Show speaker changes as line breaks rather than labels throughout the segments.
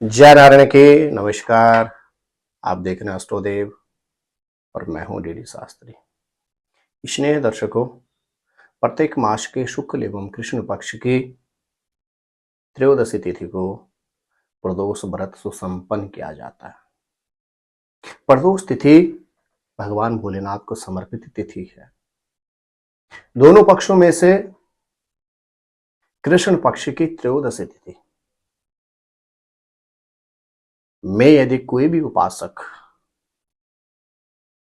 जय नारायण के नमस्कार। आप देख रहे हैं अष्टोदेव और मैं हूं डीडी शास्त्री। स्नेह दर्शकों, प्रत्येक मास के शुक्ल एवं कृष्ण पक्ष की त्रयोदशी तिथि को प्रदोष व्रत सुसंपन्न किया जाता है। प्रदोष तिथि भगवान भोलेनाथ को समर्पित तिथि है। दोनों पक्षों में से कृष्ण पक्ष की त्रयोदशी तिथि में यदि कोई भी उपासक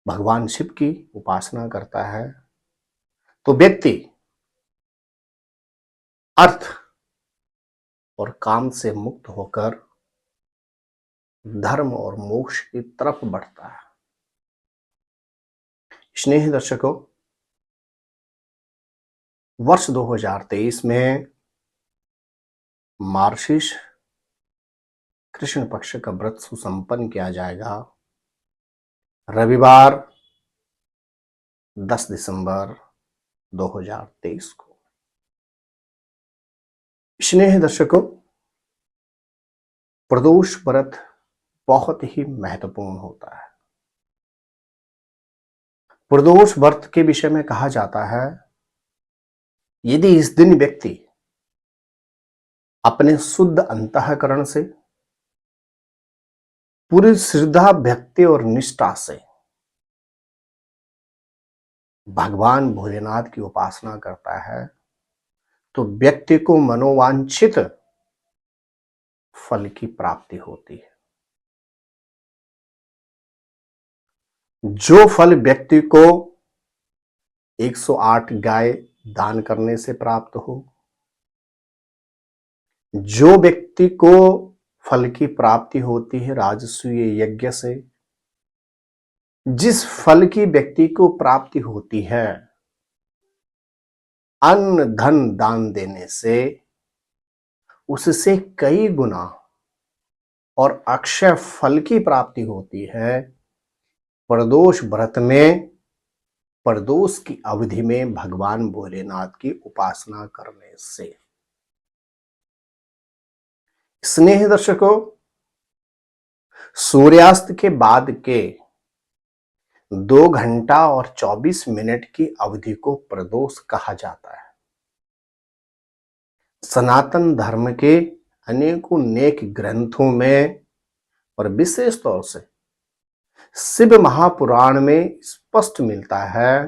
भगवान शिव की उपासना करता है तो व्यक्ति अर्थ और काम से मुक्त होकर धर्म और मोक्ष की तरफ बढ़ता है। स्नेही दर्शकों, वर्ष 2023 में मार्गशीर्ष कृष्ण पक्ष का व्रत सुसंपन्न किया जाएगा रविवार 10 दिसंबर 2023 को। स्नेह दर्शकों, प्रदोष व्रत बहुत ही महत्वपूर्ण होता है। प्रदोष व्रत के विषय में कहा जाता है, यदि इस दिन व्यक्ति अपने शुद्ध अंतःकरण से पूरी श्रद्धा, भक्ति और निष्ठा से भगवान भोलेनाथ की उपासना करता है तो व्यक्ति को मनोवांछित फल की प्राप्ति होती है। जो फल व्यक्ति को 108 गाय दान करने से प्राप्त हो, जो व्यक्ति को फल की प्राप्ति होती है राजसूय यज्ञ से, जिस फल की व्यक्ति को प्राप्ति होती है अन्न धन दान देने से, उससे कई गुना और अक्षय फल की प्राप्ति होती है। प्रदोष व्रत में प्रदोष की अवधि में भगवान भोलेनाथ की उपासना करने से। स्नेह दर्शकों, सूर्यास्त के बाद के 2 घंटा और 24 मिनट की अवधि को प्रदोष कहा जाता है। सनातन धर्म के अनेकों नेक ग्रंथों में और विशेष तौर से शिव महापुराण में स्पष्ट मिलता है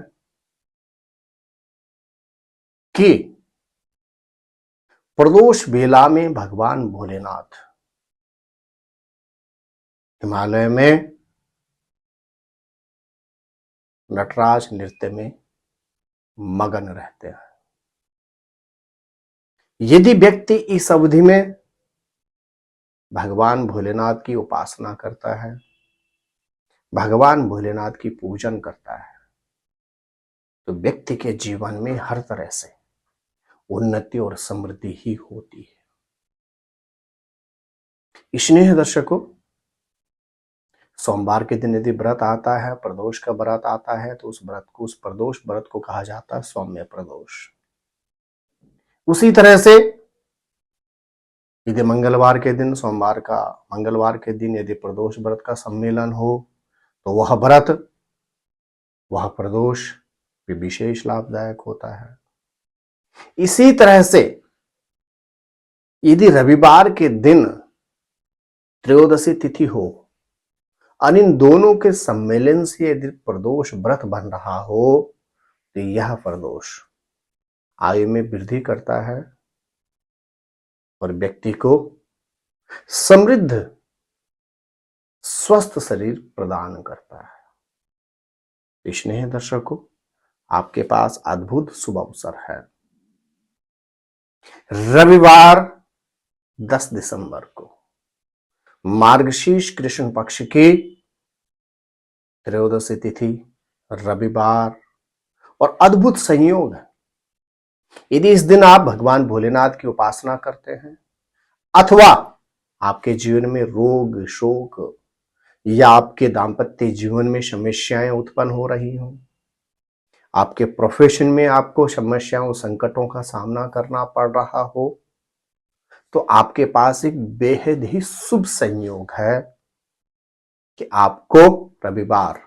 कि प्रदोष बेला में भगवान भोलेनाथ हिमालय में नटराज नृत्य में मगन रहते हैं। यदि व्यक्ति इस अवधि में भगवान भोलेनाथ की उपासना करता है, भगवान भोलेनाथ की पूजन करता है, तो व्यक्ति के जीवन में हर तरह से उन्नति और समृद्धि ही होती है। स्नेह दर्शकों, सोमवार के दिन यदि व्रत आता है, प्रदोष का व्रत आता है, तो उस प्रदोष व्रत को कहा जाता है सौम्य प्रदोष। उसी तरह से यदि मंगलवार के दिन मंगलवार के दिन यदि प्रदोष व्रत का सम्मेलन हो तो वह प्रदोष भी विशेष लाभदायक होता है। इसी तरह से यदि रविवार के दिन त्रयोदशी तिथि हो और इन दोनों के सम्मेलन से यदि प्रदोष व्रत बन रहा हो तो यह प्रदोष आयु में वृद्धि करता है और व्यक्ति को समृद्ध स्वस्थ शरीर प्रदान करता है। स्नेह दर्शकों, आपके पास अद्भुत शुभ अवसर है। रविवार 10 दिसंबर को मार्गशीर्ष कृष्ण पक्ष की त्रयोदशी तिथि रविवार और अद्भुत संयोग है। यदि इस दिन आप भगवान भोलेनाथ की उपासना करते हैं अथवा आपके जीवन में रोग शोक या आपके दांपत्य जीवन में समस्याएं उत्पन्न हो रही हो, आपके प्रोफेशन में आपको समस्याओं संकटों का सामना करना पड़ रहा हो, तो आपके पास एक बेहद ही शुभ संयोग है कि आपको रविवार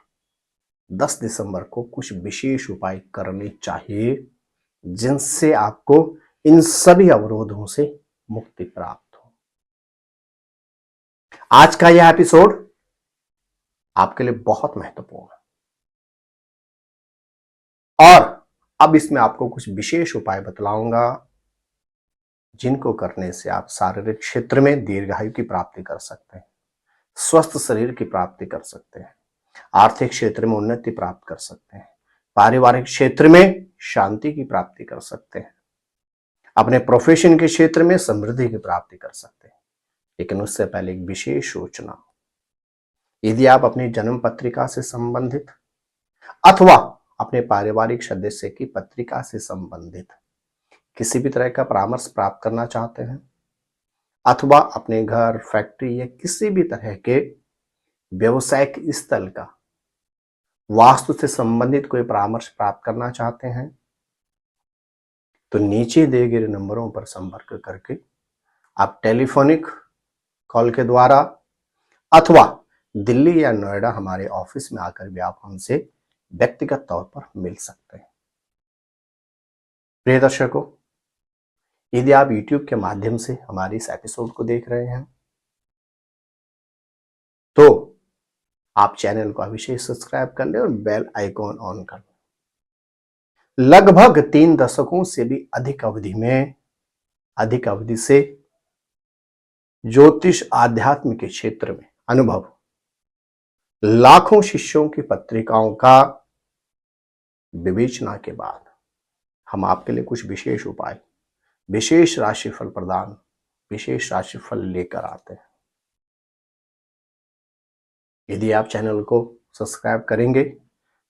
10 दिसंबर को कुछ विशेष उपाय करने चाहिए, जिनसे आपको इन सभी अवरोधों से मुक्ति प्राप्त हो। आज का यह एपिसोड आपके लिए बहुत महत्वपूर्ण है और अब इसमें आपको कुछ विशेष उपाय बतलाऊंगा, जिनको करने से आप शारीरिक क्षेत्र में दीर्घायु की प्राप्ति कर सकते हैं, स्वस्थ शरीर की प्राप्ति कर सकते हैं, आर्थिक क्षेत्र में उन्नति प्राप्त कर सकते हैं, पारिवारिक क्षेत्र में शांति की प्राप्ति कर सकते हैं, अपने प्रोफेशन के क्षेत्र में समृद्धि की प्राप्ति कर सकते हैं। लेकिन उससे पहले एक विशेष सूचना, यदि आप अपनी जन्म पत्रिका से संबंधित अथवा अपने पारिवारिक सदस्य की पत्रिका से संबंधित किसी भी तरह का परामर्श प्राप्त करना चाहते हैं अथवा अपने घर, फैक्ट्री या किसी भी तरह के व्यवसायिक स्थल का वास्तु से संबंधित कोई परामर्श प्राप्त करना चाहते हैं, तो नीचे दिए गए नंबरों पर संपर्क करके आप टेलीफोनिक कॉल के द्वारा अथवा दिल्ली या नोएडा हमारे ऑफिस में आकर भी आप हमसे व्यक्तिगत तौर पर मिल सकते हैं। प्रिय दर्शकों, यदि आप YouTube के माध्यम से हमारे इस एपिसोड को देख रहे हैं तो आप चैनल को अवश्य सब्सक्राइब कर लें और बेल आइकॉन ऑन कर लें। लगभग 3 दशकों से भी अधिक अवधि से ज्योतिष आध्यात्म के क्षेत्र में अनुभव, लाखों शिष्यों की पत्रिकाओं का विवेचना के बाद हम आपके लिए कुछ विशेष उपाय, विशेष राशिफल प्रदान, विशेष राशिफल लेकर आते हैं। यदि आप चैनल को सब्सक्राइब करेंगे,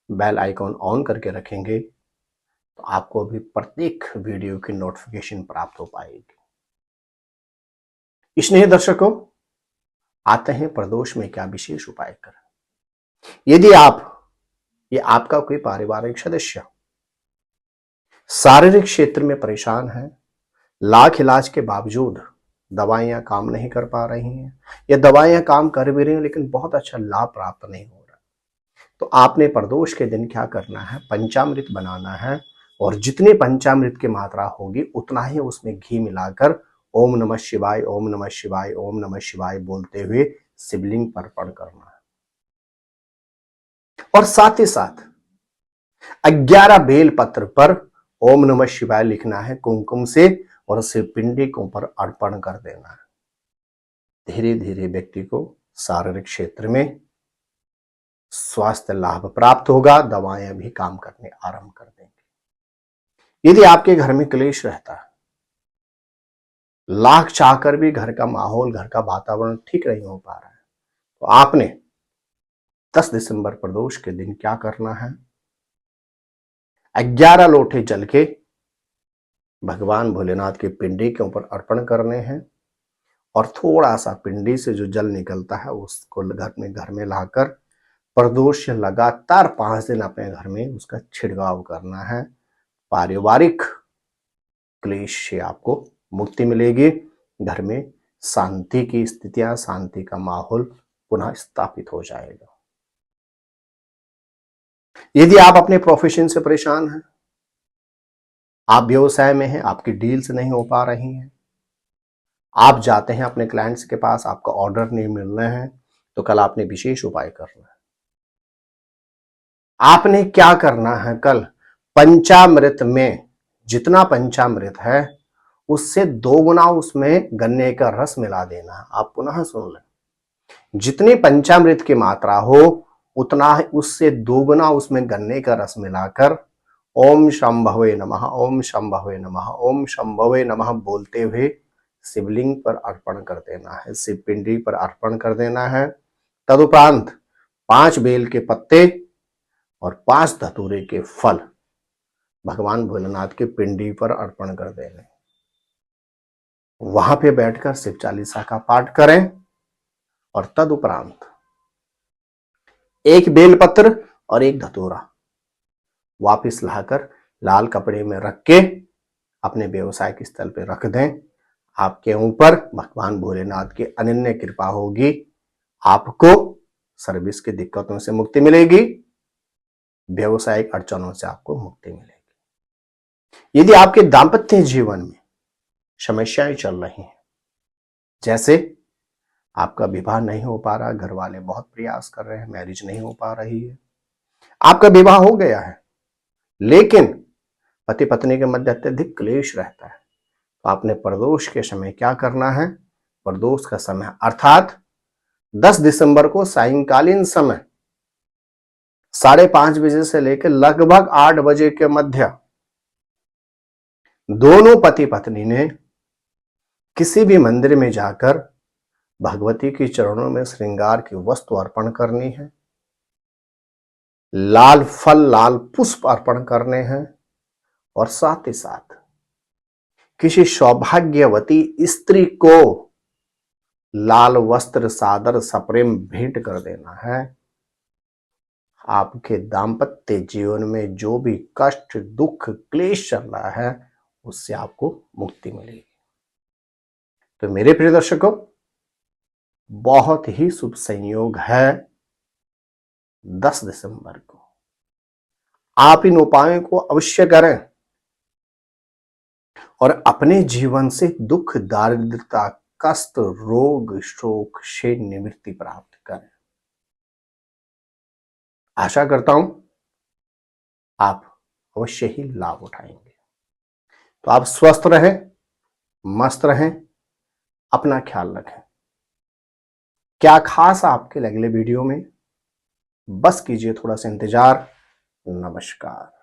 बेल आइकॉन ऑन करके रखेंगे, तो आपको भी प्रत्येक वीडियो की नोटिफिकेशन प्राप्त हो पाएगी। स्नेही दर्शकों, आते हैं प्रदोष में क्या विशेष उपाय करें। यदि आपका कोई पारिवारिक सदस्य शारीरिक क्षेत्र में परेशान है, लाख इलाज के बावजूद दवाइयां काम नहीं कर पा रही हैं या दवाइयां काम कर भी रही हैं लेकिन बहुत अच्छा लाभ प्राप्त नहीं हो रहा, तो आपने प्रदोष के दिन क्या करना है, पंचामृत बनाना है और जितनी पंचामृत की मात्रा होगी उतना ही उसमें घी मिलाकर ओम नमः शिवाय, ओम नमः शिवाय, ओम नमः शिवाय बोलते हुए शिवलिंग पर अर्पण करना है। और साथ ही साथ 11 बेल पत्र पर ओम नमः शिवाय लिखना है कुमकुम से और उसे पिंडी के ऊपर अर्पण कर देना है। धीरे धीरे व्यक्ति को शारीरिक क्षेत्र में स्वास्थ्य लाभ प्राप्त होगा, दवाएं भी काम करने आरंभ कर देंगी। यदि आपके घर में क्लेश रहता है, लाख चाहकर भी घर का माहौल, घर का वातावरण ठीक नहीं हो पा रहा है, तो आपने 10 दिसंबर प्रदोष के दिन क्या करना है, 11 लोटे जल के भगवान भोलेनाथ के पिंडी के ऊपर अर्पण करने हैं और थोड़ा सा पिंडी से जो जल निकलता है उसको घर में लाकर प्रदोष लगातार 5 दिन अपने घर में उसका छिड़काव करना है। पारिवारिक क्लेश से आपको मुक्ति मिलेगी, घर में शांति की स्थितियां, शांति का माहौल पुनः स्थापित हो जाएगा। यदि आप अपने प्रोफेशन से परेशान हैं, आप व्यवसाय में हैं, आपकी डील्स नहीं हो पा रही हैं, आप जाते हैं अपने क्लाइंट्स के पास, आपका ऑर्डर नहीं मिल रहे हैं, तो कल आपने विशेष उपाय करना है। आपने क्या करना है, कल पंचामृत में जितना पंचामृत है उससे 2 गुना उसमें गन्ने का रस मिला देना है। आप पुनः सुन लें, जितनी पंचामृत की मात्रा हो उतना ही उससे 2 गुना उसमें गन्ने का रस मिलाकर ओम शंभवे नमः, ओम शंभवे नमः, ओम शंभवे नमः बोलते हुए शिवलिंग पर अर्पण कर देना है, शिवपिंडी पर अर्पण कर देना है। तदुपरांत 5 बेल के पत्ते और 5 धतूरे के फल भगवान भोलेनाथ के पिंडी पर अर्पण कर देने। वहां पे बैठकर शिव चालीसा का पाठ करें और तदुपरांत 1 बेलपत्र और 1 धतूरा वापिस लाकर लाल कपड़े में रख के अपने व्यवसायिक स्थल पे रख दें। आपके ऊपर भगवान भोलेनाथ की अनन्य कृपा होगी। आपको सर्विस की दिक्कतों से मुक्ति मिलेगी, व्यवसायिक अड़चनों से आपको मुक्ति मिलेगी। यदि आपके दाम्पत्य जीवन में समस्याएं चल रही हैं, जैसे आपका विवाह नहीं हो पा रहा, घर वाले बहुत प्रयास कर रहे हैं, मैरिज नहीं हो पा रही है, आपका विवाह हो गया है लेकिन पति पत्नी के मध्य अत्यधिक क्लेश रहता है, तो आपने प्रदोष के समय क्या करना है? प्रदोष का समय अर्थात 10 दिसंबर को सायंकालीन समय 5:30 बजे से लेकर लगभग 8 बजे के मध्य दोनों पति पत्नी ने किसी भी मंदिर में जाकर भगवती के चरणों में श्रृंगार की वस्तु अर्पण करनी है, लाल फल लाल पुष्प अर्पण करने हैं और साथ ही साथ किसी सौभाग्यवती स्त्री को लाल वस्त्र सादर सप्रेम भेंट कर देना है। आपके दाम्पत्य जीवन में जो भी कष्ट दुख क्लेश चल रहा है उससे आपको मुक्ति मिलेगी। तो मेरे प्रिय दर्शकों, बहुत ही शुभ संयोग है 10 दिसंबर को। आप इन उपायों को अवश्य करें और अपने जीवन से दुख दारिद्रता कष्ट रोग शोक से निवृत्ति प्राप्त करें। आशा करता हूं आप अवश्य ही लाभ उठाएंगे। तो आप स्वस्थ रहें, मस्त रहें, अपना ख्याल रखें। क्या खास आपके अगले वीडियो में, बस कीजिए थोड़ा सा इंतजार। नमस्कार।